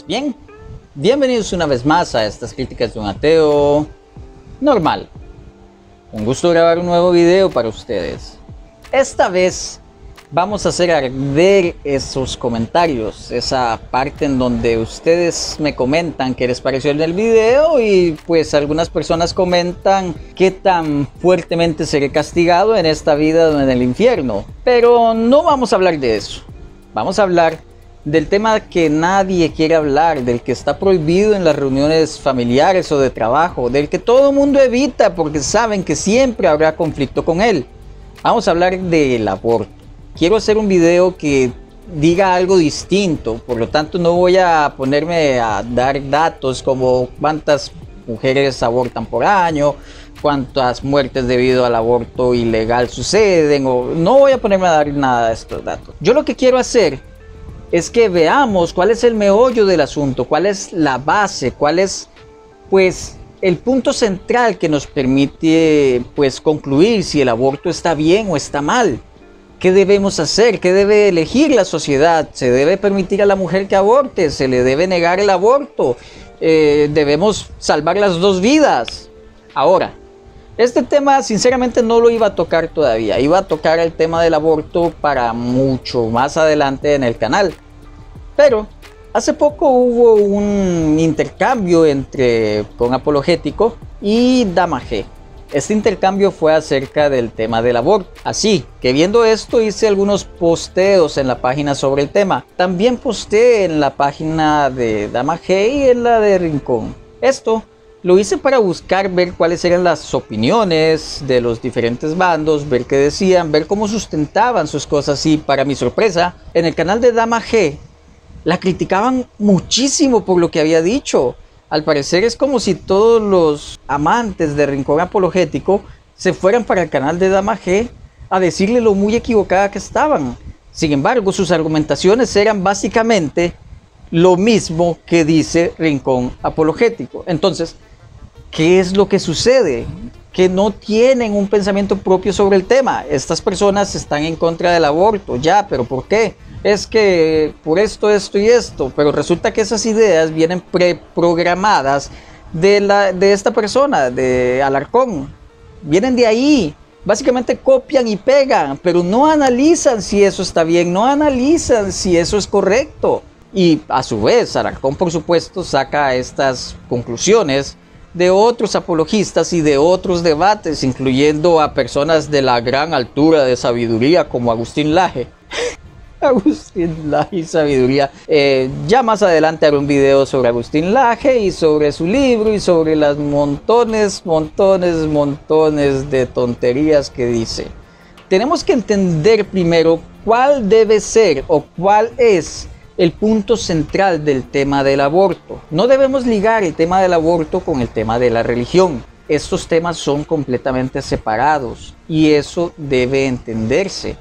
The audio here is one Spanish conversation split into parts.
Bien, bienvenidos una vez más a estas críticas de un ateo normal. Un gusto grabar un nuevo video para ustedes. Esta vez vamos a hacer arder esos comentarios, esa parte en donde ustedes me comentan qué les pareció en el video y pues algunas personas comentan qué tan fuertemente seré castigado en esta vida o en el infierno. Pero no vamos a hablar de eso, vamos a hablar del tema que nadie quiere hablar, del que está prohibido en las reuniones familiares o de trabajo, del que todo el mundo evita porque saben que siempre habrá conflicto con él. Vamos a hablar del aborto. Quiero hacer un video que diga algo distinto, por lo tanto no voy a ponerme a dar datos como cuántas mujeres abortan por año, cuántas muertes debido al aborto ilegal suceden, o no voy a ponerme a dar nada de estos datos. Yo lo que quiero hacer es que veamos cuál es el meollo del asunto, cuál es la base, cuál es pues el punto central que nos permite pues concluir si el aborto está bien o está mal. ¿Qué debemos hacer? ¿Qué debe elegir la sociedad? ¿Se debe permitir a la mujer que aborte? ¿Se le debe negar el aborto? ¿Debemos salvar las dos vidas? Ahora, este tema sinceramente no lo iba a tocar todavía. Iba a tocar el tema del aborto para mucho más adelante en el canal. Pero hace poco hubo un intercambio con Apologético y Dama G. Este intercambio fue acerca del tema del aborto. Así que viendo esto hice algunos posteos en la página sobre el tema. También posteé en la página de Dama G y en la de Rincón. Esto lo hice para buscar ver cuáles eran las opiniones de los diferentes bandos, ver qué decían, ver cómo sustentaban sus cosas y para mi sorpresa, en el canal de Dama G la criticaban muchísimo por lo que había dicho. Al parecer es como si todos los amantes de Rincón Apologético se fueran para el canal de Dama G a decirle lo muy equivocada que estaban. Sin embargo, sus argumentaciones eran básicamente lo mismo que dice Rincón Apologético. Entonces, ¿qué es lo que sucede? Que no tienen un pensamiento propio sobre el tema. Estas personas están en contra del aborto, ya, pero ¿por qué? Es que por esto, esto y esto, pero resulta que esas ideas vienen preprogramadas de esta persona, de Alarcón. Vienen de ahí, básicamente copian y pegan, pero no analizan si eso está bien, no analizan si eso es correcto. Y a su vez, Alarcón por supuesto saca estas conclusiones de otros apologistas y de otros debates, incluyendo a personas de la gran altura de sabiduría como Agustín Laje. Agustín Laje y sabiduría. Ya más adelante haré un video sobre Agustín Laje y sobre su libro y sobre las montones de tonterías que dice. Tenemos que entender primero cuál debe ser o cuál es el punto central del tema del aborto. No debemos ligar el tema del aborto con el tema de la religión. Estos temas son completamente separados y eso debe entenderse.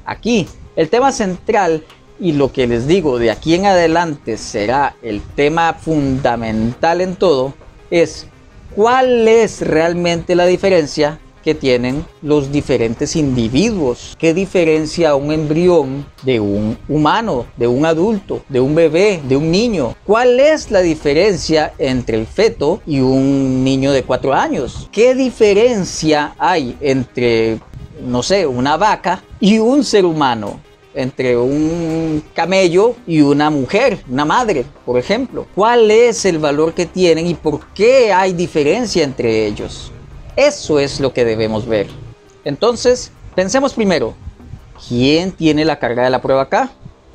Aquí, el tema central y lo que les digo de aquí en adelante será el tema fundamental en todo es cuál es realmente la diferencia que tienen los diferentes individuos. ¿Qué diferencia un embrión de un humano, de un adulto, de un bebé, de un niño? ¿Cuál es la diferencia entre el feto y un niño de 4 años? ¿Qué diferencia hay entre, no sé, una vaca y un ser humano? Entre un camello y una mujer, una madre, por ejemplo. ¿Cuál es el valor que tienen y por qué hay diferencia entre ellos? Eso es lo que debemos ver. Entonces, pensemos primero, ¿quién tiene la carga de la prueba acá?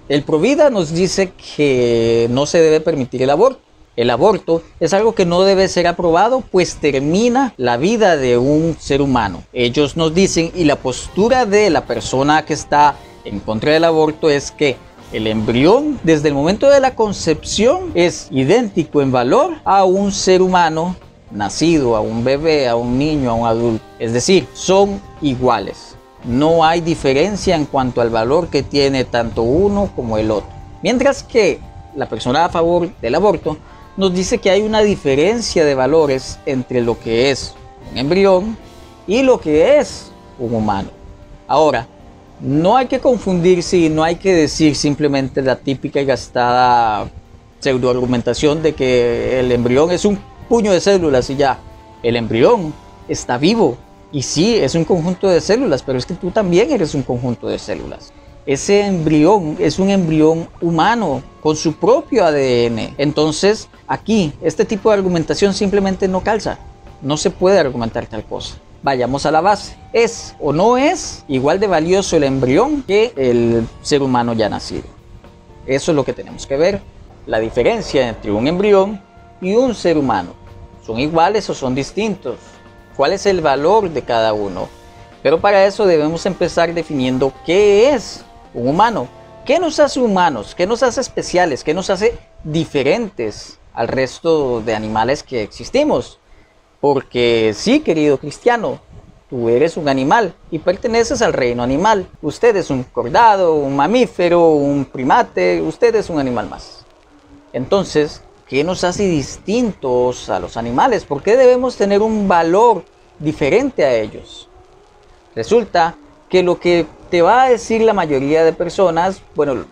El Provida nos dice que no se debe permitir el aborto. El aborto es algo que no debe ser aprobado, pues termina la vida de un ser humano. Ellos nos dicen, y la postura de la persona que está en contra del aborto es que el embrión desde el momento de la concepción es idéntico en valor a un ser humano nacido, a un bebé, a un niño, a un adulto. Es decir, son iguales. No hay diferencia en cuanto al valor que tiene tanto uno como el otro. Mientras que la persona a favor del aborto nos dice que hay una diferencia de valores entre lo que es un embrión y lo que es un humano. Ahora, no hay que confundirse y no hay que decir simplemente la típica y gastada pseudoargumentación de que el embrión es un puño de células y ya. El embrión está vivo y sí, es un conjunto de células, pero es que tú también eres un conjunto de células. Ese embrión es un embrión humano con su propio ADN. Entonces, aquí, este tipo de argumentación simplemente no calza. No se puede argumentar tal cosa. Vayamos a la base. ¿Es o no es igual de valioso el embrión que el ser humano ya nacido? Eso es lo que tenemos que ver. La diferencia entre un embrión y un ser humano. ¿Son iguales o son distintos? ¿Cuál es el valor de cada uno? Pero para eso debemos empezar definiendo qué es un humano. ¿Qué nos hace humanos? ¿Qué nos hace especiales? ¿Qué nos hace diferentes al resto de animales que existimos? Porque sí, querido cristiano, tú eres un animal y perteneces al reino animal. Usted es un cordado, un mamífero, un primate, usted es un animal más. Entonces, ¿qué nos hace distintos a los animales? ¿Por qué debemos tener un valor diferente a ellos? Resulta que lo que te va a decir la mayoría de personas, bueno,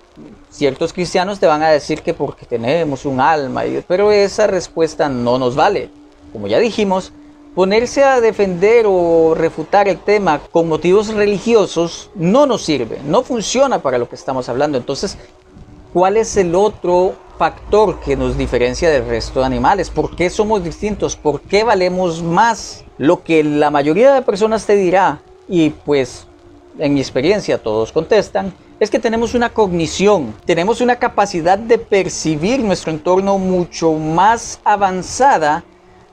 ciertos cristianos te van a decir que porque tenemos un alma, pero esa respuesta no nos vale. Como ya dijimos, ponerse a defender o refutar el tema con motivos religiosos no nos sirve, no funciona para lo que estamos hablando. Entonces, ¿cuál es el otro factor que nos diferencia del resto de animales? ¿Por qué somos distintos? ¿Por qué valemos más? Lo que la mayoría de personas te dirá, y pues en mi experiencia todos contestan, es que tenemos una cognición, tenemos una capacidad de percibir nuestro entorno mucho más avanzada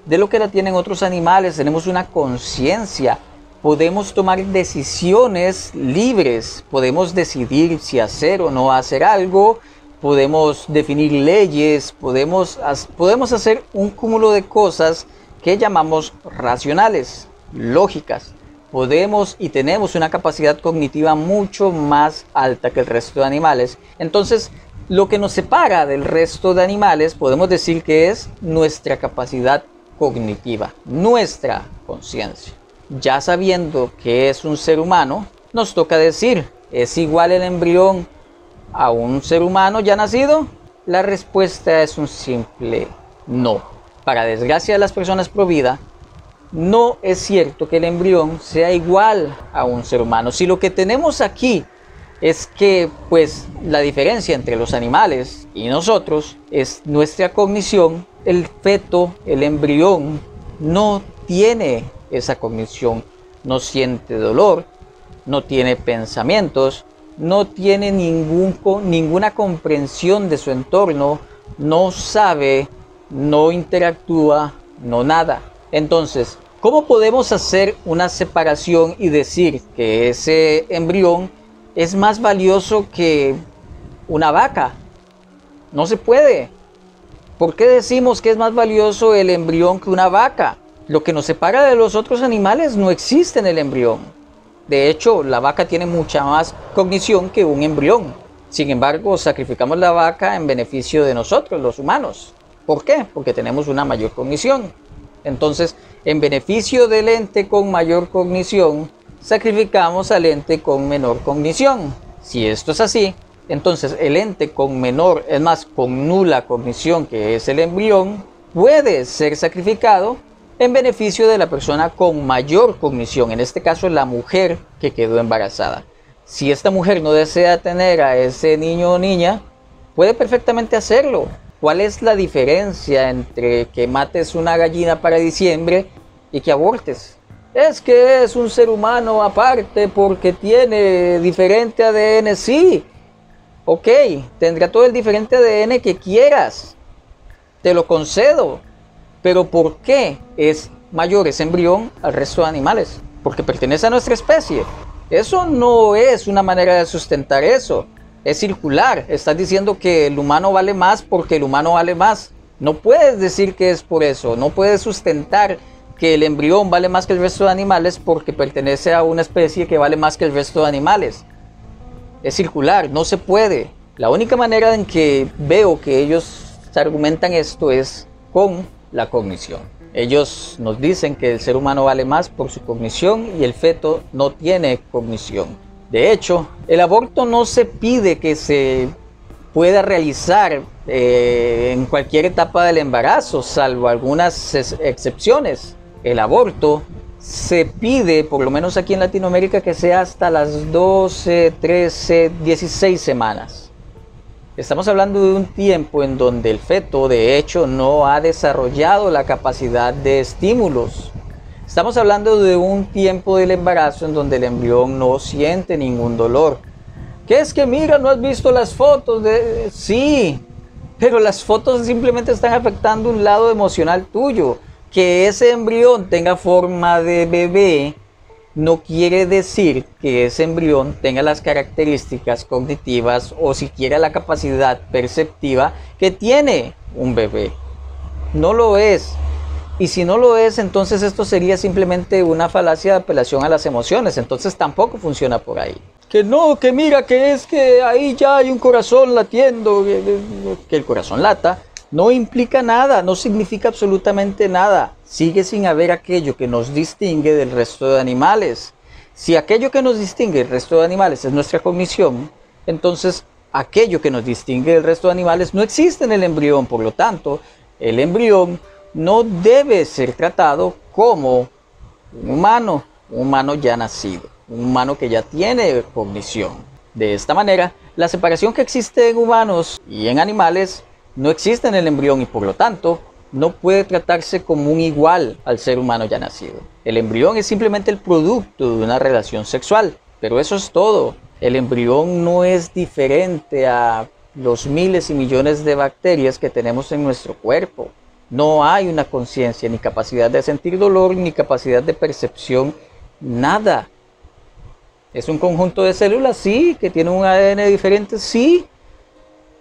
de lo que la tienen otros animales. Tenemos una conciencia, podemos tomar decisiones libres, podemos decidir si hacer o no hacer algo, podemos definir leyes, podemos hacer un cúmulo de cosas que llamamos racionales, lógicas. Podemos y tenemos una capacidad cognitiva mucho más alta que el resto de animales. Entonces, lo que nos separa del resto de animales podemos decir que es nuestra capacidad cognitiva, nuestra conciencia. Ya sabiendo que es un ser humano, nos toca decir, ¿es igual el embrión a un ser humano ya nacido? La respuesta es un simple no. Para desgracia de las personas pro vida, no es cierto que el embrión sea igual a un ser humano. Si lo que tenemos aquí es que pues la diferencia entre los animales y nosotros es nuestra cognición, el feto, el embrión, no tiene esa cognición, no siente dolor, no tiene pensamientos, no tiene ninguna comprensión de su entorno, no sabe, no interactúa, no nada. Entonces, ¿cómo podemos hacer una separación y decir que ese embrión es más valioso que una vaca? No se puede. ¿Por qué decimos que es más valioso el embrión que una vaca? Lo que nos separa de los otros animales no existe en el embrión. De hecho, la vaca tiene mucha más cognición que un embrión. Sin embargo, sacrificamos la vaca en beneficio de nosotros, los humanos. ¿Por qué? Porque tenemos una mayor cognición. Entonces, en beneficio del ente con mayor cognición, sacrificamos al ente con menor cognición. Si esto es así, entonces el ente con menor, es más, con nula cognición, que es el embrión, puede ser sacrificado en beneficio de la persona con mayor cognición, en este caso la mujer que quedó embarazada. Si esta mujer no desea tener a ese niño o niña, puede perfectamente hacerlo. ¿Cuál es la diferencia entre que mates una gallina para diciembre y que abortes? Es que es un ser humano aparte porque tiene diferente ADN. Sí, ok, tendrá todo el diferente ADN que quieras, te lo concedo. Pero ¿por qué es mayor ese embrión al resto de animales? Porque pertenece a nuestra especie. Eso no es una manera de sustentar eso. Es circular. Estás diciendo que el humano vale más porque el humano vale más. No puedes decir que es por eso. No puedes sustentar que el embrión vale más que el resto de animales porque pertenece a una especie que vale más que el resto de animales. Es circular. No se puede. La única manera en que veo que ellos argumentan esto es con la cognición. Ellos nos dicen que el ser humano vale más por su cognición y el feto no tiene cognición. De hecho, el aborto no se pide que se pueda realizar en cualquier etapa del embarazo, salvo algunas excepciones. El aborto se pide, por lo menos aquí en Latinoamérica, que sea hasta las 12, 13, 16 semanas. Estamos hablando de un tiempo en donde el feto, de hecho, no ha desarrollado la capacidad de estímulos. Estamos hablando de un tiempo del embarazo en donde el embrión no siente ningún dolor. ¿Qué es que mira, no has visto las fotos? Sí, pero las fotos simplemente están afectando un lado emocional tuyo. Que ese embrión tenga forma de bebé no quiere decir que ese embrión tenga las características cognitivas o siquiera la capacidad perceptiva que tiene un bebé. No lo es. Y si no lo es, entonces esto sería simplemente una falacia de apelación a las emociones. Entonces tampoco funciona por ahí. Que no, que mira, que es que ahí ya hay un corazón latiendo. Que el corazón lata no implica nada, no significa absolutamente nada. Sigue sin haber aquello que nos distingue del resto de animales. Si aquello que nos distingue del resto de animales es nuestra cognición, entonces aquello que nos distingue del resto de animales no existe en el embrión. Por lo tanto, el embrión no debe ser tratado como un humano ya nacido, un humano que ya tiene cognición. De esta manera, la separación que existe en humanos y en animales no existe en el embrión y por lo tanto no puede tratarse como un igual al ser humano ya nacido. El embrión es simplemente el producto de una relación sexual, pero eso es todo. El embrión no es diferente a los miles y millones de bacterias que tenemos en nuestro cuerpo. No hay una conciencia, ni capacidad de sentir dolor, ni capacidad de percepción, nada. Es un conjunto de células, sí, que tiene un ADN diferente, sí,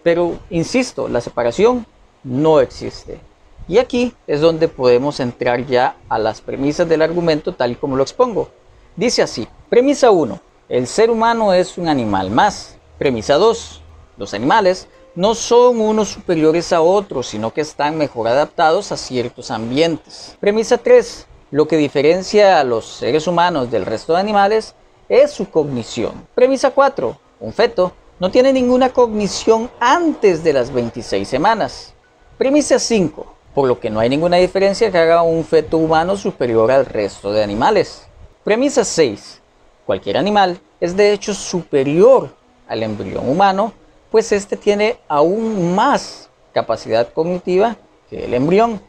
pero insisto, la separación no existe. Y aquí es donde podemos entrar ya a las premisas del argumento tal y como lo expongo. Dice así: premisa 1, el ser humano es un animal más. Premisa 2, los animales no son unos superiores a otros, sino que están mejor adaptados a ciertos ambientes. Premisa 3, lo que diferencia a los seres humanos del resto de animales es su cognición. Premisa 4, un feto no tiene ninguna cognición antes de las 26 semanas. Premisa 5, por lo que no hay ninguna diferencia que haga un feto humano superior al resto de animales. Premisa 6, cualquier animal es de hecho superior al embrión humano, pues este tiene aún más capacidad cognitiva que el embrión.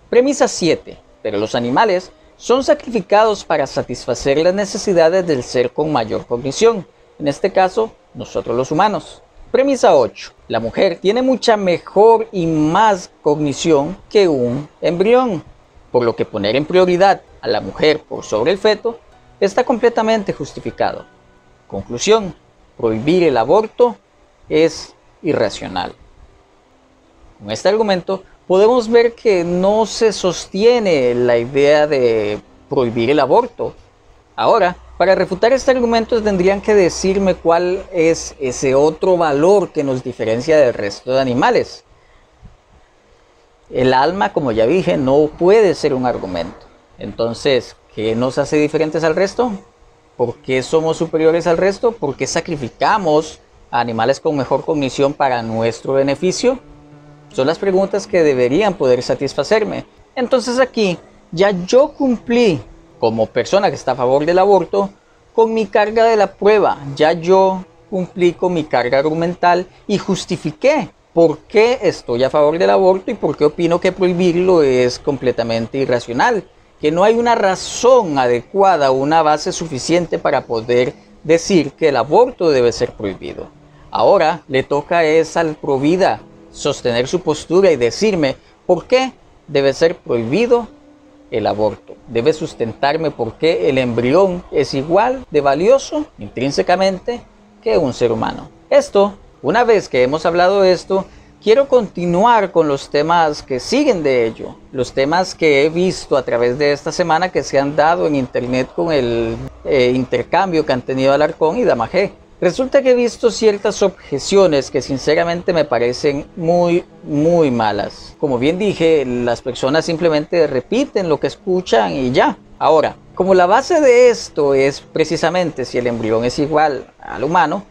Premisa 7, pero los animales son sacrificados para satisfacer las necesidades del ser con mayor cognición, en este caso, nosotros los humanos. Premisa 8. La mujer tiene mucha mejor y más cognición que un embrión, por lo que poner en prioridad a la mujer por sobre el feto está completamente justificado. Conclusión: prohibir el aborto es irracional. Con este argumento podemos ver que no se sostiene la idea de prohibir el aborto. Ahora, para refutar este argumento tendrían que decirme cuál es ese otro valor que nos diferencia del resto de animales. El alma, como ya dije, no puede ser un argumento. Entonces, ¿qué nos hace diferentes al resto? ¿Por qué somos superiores al resto? ¿Por qué sacrificamos a animales con mejor cognición para nuestro beneficio? Son las preguntas que deberían poder satisfacerme. Entonces aquí ya yo cumplí, como persona que está a favor del aborto, con mi carga de la prueba. Ya yo cumplí con mi carga argumental y justifiqué por qué estoy a favor del aborto y por qué opino que prohibirlo es completamente irracional. Que no hay una razón adecuada o una base suficiente para poder decir que el aborto debe ser prohibido. Ahora le toca al provida sostener su postura y decirme por qué debe ser prohibido el aborto. Debe sustentarme por qué el embrión es igual de valioso intrínsecamente que un ser humano. Una vez que hemos hablado de esto, quiero continuar con los temas que siguen de ello. Los temas que he visto a través de esta semana que se han dado en internet con el intercambio que han tenido Alarcón y Dama G. Resulta que he visto ciertas objeciones que sinceramente me parecen muy malas. Como bien dije, las personas simplemente repiten lo que escuchan y ya. Ahora, como la base de esto es precisamente si el embrión es igual al humano,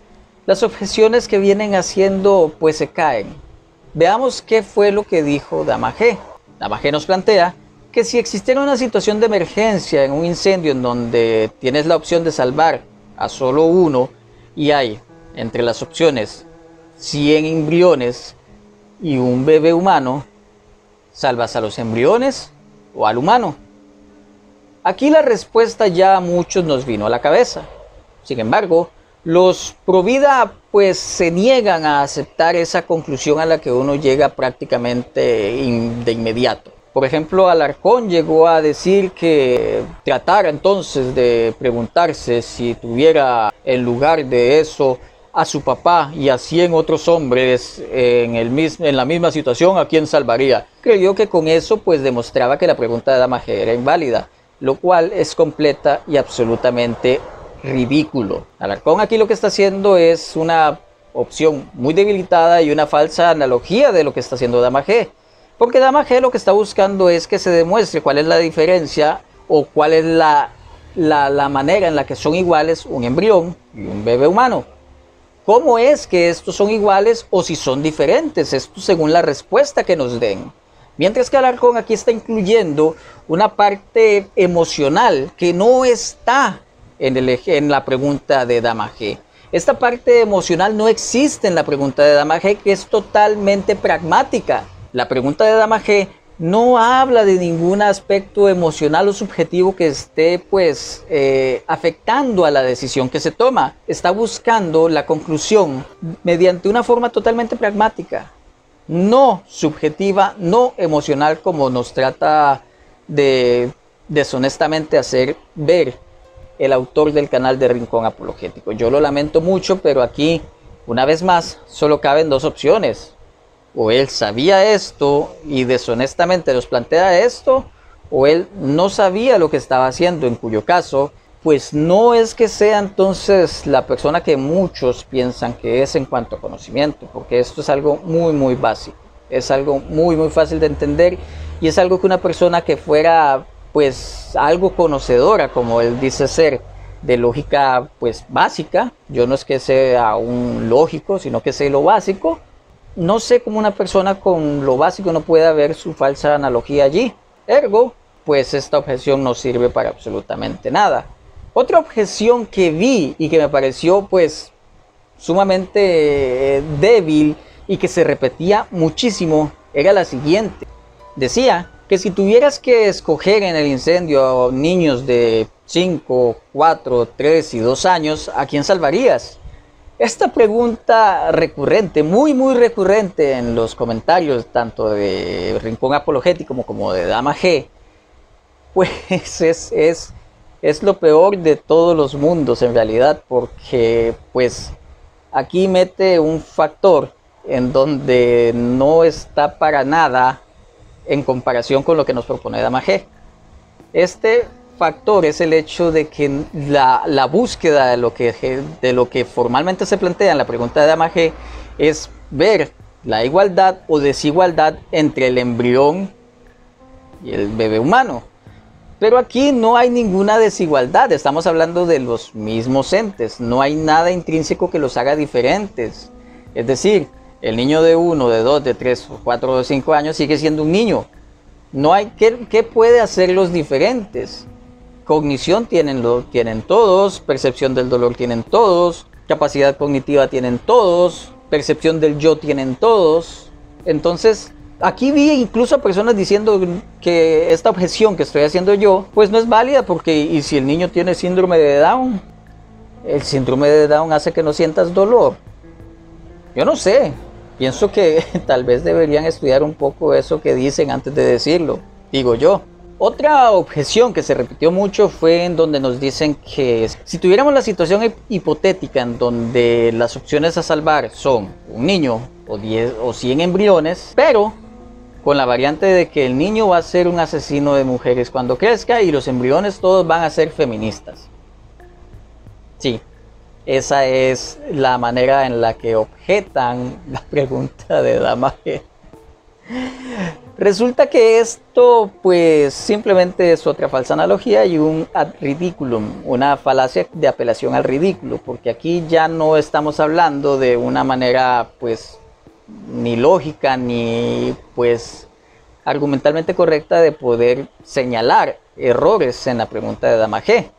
las objeciones que vienen haciendo pues se caen. Veamos qué fue lo que dijo Dama G. Dama G nos plantea que si existiera una situación de emergencia en un incendio en donde tienes la opción de salvar a solo uno y hay entre las opciones 100 embriones y un bebé humano, ¿salvas a los embriones o al humano? Aquí la respuesta ya a muchos nos vino a la cabeza. Sin embargo, los pro vida pues se niegan a aceptar esa conclusión a la que uno llega prácticamente de inmediato. Por ejemplo, Alarcón llegó a decir que tratara entonces de preguntarse si tuviera en lugar de eso a su papá y a 100 otros hombres en la misma situación, ¿a quién salvaría? Creyó que con eso pues demostraba que la pregunta de Dama G era inválida, lo cual es completa y absolutamente ridículo. Alarcón aquí lo que está haciendo es una opción muy debilitada y una falsa analogía de lo que está haciendo Dama G. Porque Dama G lo que está buscando es que se demuestre cuál es la diferencia o cuál es la manera en la que son iguales un embrión y un bebé humano. ¿Cómo es que estos son iguales o si son diferentes? Esto según la respuesta que nos den. Mientras que Alarcón aquí está incluyendo una parte emocional que no está en la pregunta de Dama G. Esta parte emocional no existe en la pregunta de Dama G, que es totalmente pragmática. La pregunta de Dama G no habla de ningún aspecto emocional o subjetivo que esté pues afectando a la decisión que se toma. Está buscando la conclusión mediante una forma totalmente pragmática, no subjetiva, no emocional, como nos trata de deshonestamente hacer ver el autor del canal de Rincón Apologético. Yo lo lamento mucho, pero aquí una vez más solo caben dos opciones. O él sabía esto y deshonestamente nos plantea esto, o él no sabía lo que estaba haciendo, en cuyo caso, pues no es que sea entonces la persona que muchos piensan que es en cuanto a conocimiento, porque esto es algo muy básico, es algo muy fácil de entender y es algo que una persona que fuera pues algo conocedora, como él dice ser, de lógica pues básica, yo no es que sea un lógico, sino que sé lo básico. No sé cómo una persona con lo básico no puede ver su falsa analogía allí. Ergo, pues esta objeción no sirve para absolutamente nada. Otra objeción que vi y que me pareció pues sumamente débil y que se repetía muchísimo era la siguiente. Decía que si tuvieras que escoger en el incendio a niños de 5, 4, 3 y 2 años, ¿a quién salvarías? Esta pregunta recurrente, muy recurrente en los comentarios tanto de Rincón Apologético como de Dama G, pues es lo peor de todos los mundos en realidad, porque pues aquí mete un factor en donde no está para nada en comparación con lo que nos propone Dama G. Este factor es el hecho de que la búsqueda de lo que formalmente se plantea en la pregunta de Dama G es ver la igualdad o desigualdad entre el embrión y el bebé humano. Pero aquí no hay ninguna desigualdad, estamos hablando de los mismos entes, no hay nada intrínseco que los haga diferentes. Es decir, el niño de 1, de 2, de 3, 4 o 5 años sigue siendo un niño. No hay, ¿qué puede hacerlos diferentes? Cognición tienen todos, percepción del dolor tienen todos, capacidad cognitiva tienen todos, percepción del yo tienen todos. Entonces, aquí vi incluso a personas diciendo que esta objeción que estoy haciendo yo, pues no es válida porque, ¿y si el niño tiene síndrome de Down? El síndrome de Down hace que no sientas dolor. Yo no sé, pienso que tal vez deberían estudiar un poco eso que dicen antes de decirlo, digo yo. Otra objeción que se repitió mucho fue en donde nos dicen que si tuviéramos la situación hipotética en donde las opciones a salvar son un niño o 10 o 100 embriones, pero con la variante de que el niño va a ser un asesino de mujeres cuando crezca y los embriones todos van a ser feministas. Sí, esa es la manera en la que objetan la pregunta de Dama G. Resulta que esto pues simplemente es otra falsa analogía y un ad ridiculum, una falacia de apelación al ridículo, porque aquí ya no estamos hablando de una manera pues ni lógica ni pues argumentalmente correcta de poder señalar errores en la pregunta de Dama G.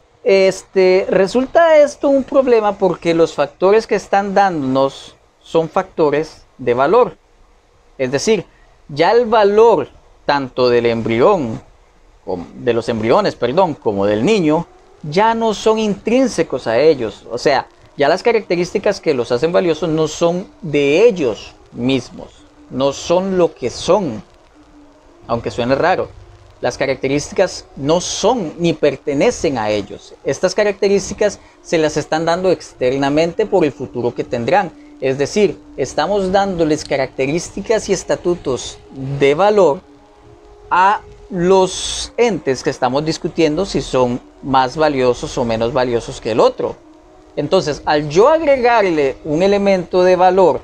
Resulta esto un problema porque los factores que están dándonos son factores de valor, es decir, ya el valor tanto del embrión, de los embriones, perdón, como del niño, ya no son intrínsecos a ellos. O sea, ya las características que los hacen valiosos no son de ellos mismos, no son lo que son. Aunque suene raro, las características no son ni pertenecen a ellos. Estas características se las están dando externamente por el futuro que tendrán. Es decir, estamos dándoles características y estatutos de valor a los entes que estamos discutiendo si son más valiosos o menos valiosos que el otro. Entonces, al yo agregarle un elemento de valor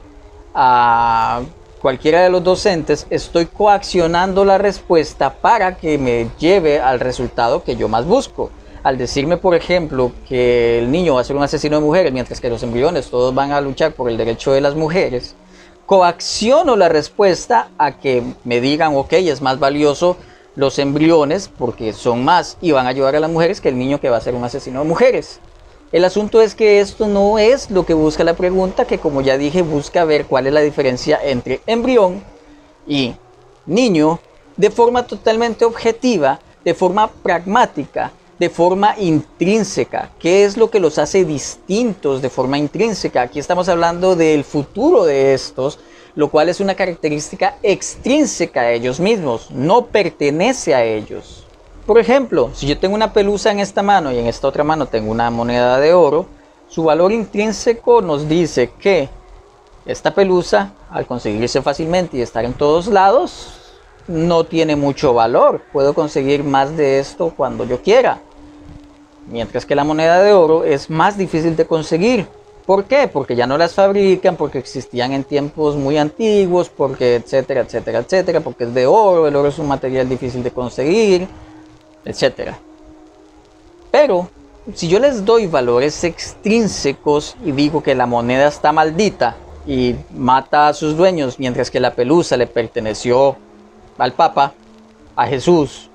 a cualquiera de los dos entes, estoy coaccionando la respuesta para que me lleve al resultado que yo más busco. Al decirme, por ejemplo, que el niño va a ser un asesino de mujeres, mientras que los embriones todos van a luchar por el derecho de las mujeres, coacciono la respuesta a que me digan, ok, es más valioso los embriones porque son más y van a ayudar a las mujeres que el niño que va a ser un asesino de mujeres. El asunto es que esto no es lo que busca la pregunta, que como ya dije, busca ver cuál es la diferencia entre embrión y niño de forma totalmente objetiva, de forma pragmática, de forma intrínseca. ¿Qué es lo que los hace distintos de forma intrínseca? Aquí estamos hablando del futuro de estos, lo cual es una característica extrínseca a ellos mismos, no pertenece a ellos. Por ejemplo, si yo tengo una pelusa en esta mano y en esta otra mano tengo una moneda de oro, su valor intrínseco nos dice que esta pelusa, al conseguirse fácilmente y estar en todos lados, no tiene mucho valor. Puedo conseguir más de esto cuando yo quiera. Mientras que la moneda de oro es más difícil de conseguir. ¿Por qué? Porque ya no las fabrican, porque existían en tiempos muy antiguos, porque etcétera, etcétera, etcétera, porque es de oro, el oro es un material difícil de conseguir, etcétera. Pero si yo les doy valores extrínsecos y digo que la moneda está maldita y mata a sus dueños, mientras que la pelusa le perteneció al Papa, a Jesús,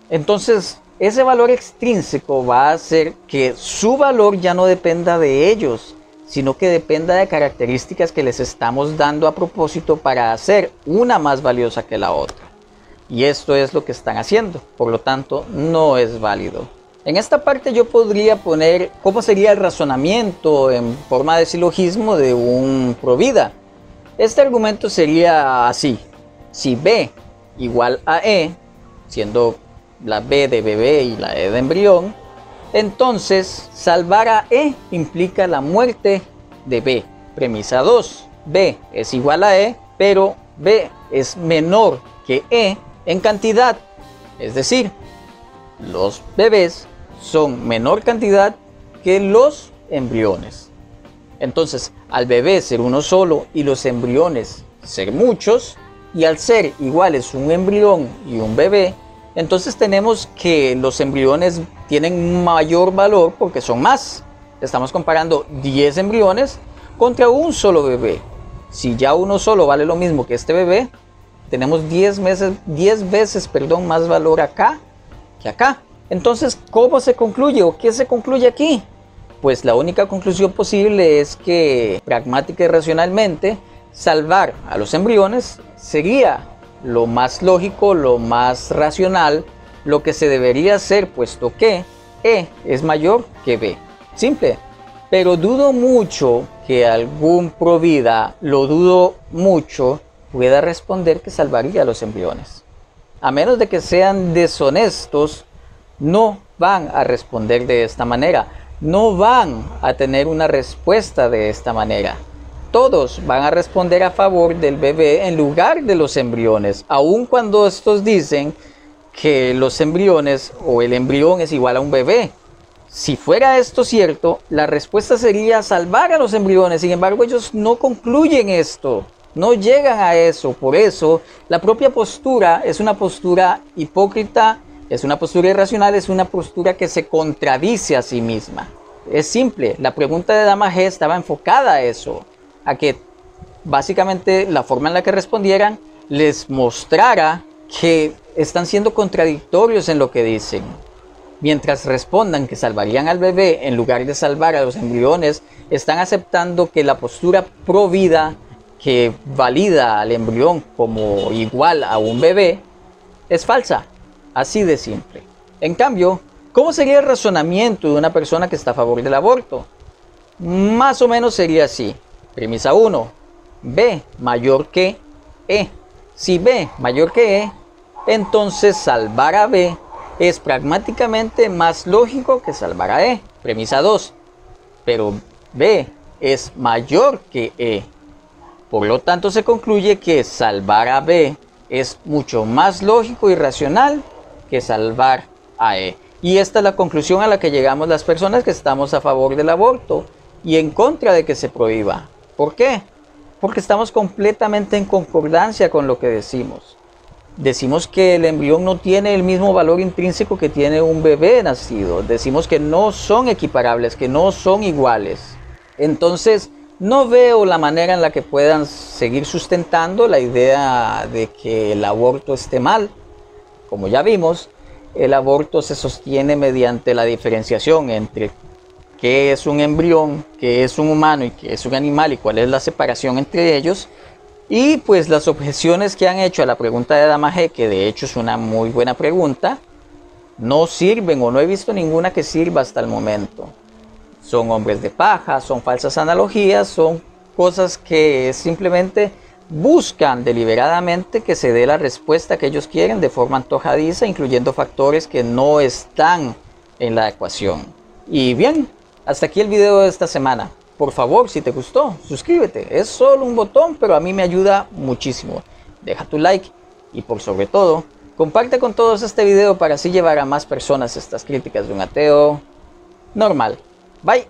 entonces ese valor extrínseco va a hacer que su valor ya no dependa de ellos, sino que dependa de características que les estamos dando a propósito para hacer una más valiosa que la otra. Y esto es lo que están haciendo, por lo tanto no es válido. En esta parte yo podría poner cómo sería el razonamiento en forma de silogismo de un provida. Este argumento sería así: si B igual a E, siendo la B de bebé y la E de embrión, entonces salvar a E implica la muerte de B. Premisa 2, B es igual a E, pero B es menor que E en cantidad, es decir, los bebés son menor cantidad que los embriones. Entonces, al bebé ser uno solo y los embriones ser muchos, y al ser iguales un embrión y un bebé, entonces tenemos que los embriones tienen mayor valor porque son más. Estamos comparando 10 embriones contra un solo bebé. Si ya uno solo vale lo mismo que este bebé, tenemos 10 veces más valor acá que acá. Entonces, ¿cómo se concluye o qué se concluye aquí? Pues la única conclusión posible es que pragmática y racionalmente salvar a los embriones sería lo más lógico, lo más racional, lo que se debería hacer, puesto que E es mayor que B. Simple. Pero dudo mucho que algún provida, lo dudo mucho, pueda responder que salvaría a los embriones. A menos de que sean deshonestos, no van a responder de esta manera. No van a tener una respuesta de esta manera. Todos van a responder a favor del bebé en lugar de los embriones, aun cuando estos dicen que los embriones o el embrión es igual a un bebé. Si fuera esto cierto, la respuesta sería salvar a los embriones. Sin embargo, ellos no concluyen esto. No llegan a eso. Por eso la propia postura es una postura hipócrita, es una postura irracional, es una postura que se contradice a sí misma. Es simple, la pregunta de Dama G estaba enfocada a eso, a que básicamente la forma en la que respondieran les mostrara que están siendo contradictorios en lo que dicen. Mientras respondan que salvarían al bebé en lugar de salvar a los embriones, están aceptando que la postura pro vida, que valida al embrión como igual a un bebé, es falsa. Así de simple. En cambio, ¿cómo sería el razonamiento de una persona que está a favor del aborto? Más o menos sería así. Premisa 1. B mayor que E. Si B mayor que E, entonces salvar a B es pragmáticamente más lógico que salvar a E. Premisa 2. Pero B es mayor que E. Por lo tanto, se concluye que salvar a B es mucho más lógico y racional que salvar a E. Y esta es la conclusión a la que llegamos las personas que estamos a favor del aborto y en contra de que se prohíba. ¿Por qué? Porque estamos completamente en concordancia con lo que decimos. Decimos que el embrión no tiene el mismo valor intrínseco que tiene un bebé nacido. Decimos que no son equiparables, que no son iguales. Entonces, no veo la manera en la que puedan seguir sustentando la idea de que el aborto esté mal. Como ya vimos, el aborto se sostiene mediante la diferenciación entre qué es un embrión, qué es un humano y qué es un animal y cuál es la separación entre ellos. Y pues las objeciones que han hecho a la pregunta de Dama G, que de hecho es una muy buena pregunta, no sirven o no he visto ninguna que sirva hasta el momento. Son hombres de paja, son falsas analogías, son cosas que simplemente buscan deliberadamente que se dé la respuesta que ellos quieren de forma antojadiza, incluyendo factores que no están en la ecuación. Y bien, hasta aquí el video de esta semana. Por favor, si te gustó, suscríbete. Es solo un botón, pero a mí me ayuda muchísimo. Deja tu like y por sobre todo, comparte con todos este video para así llevar a más personas estas críticas de un ateo normal. Bye.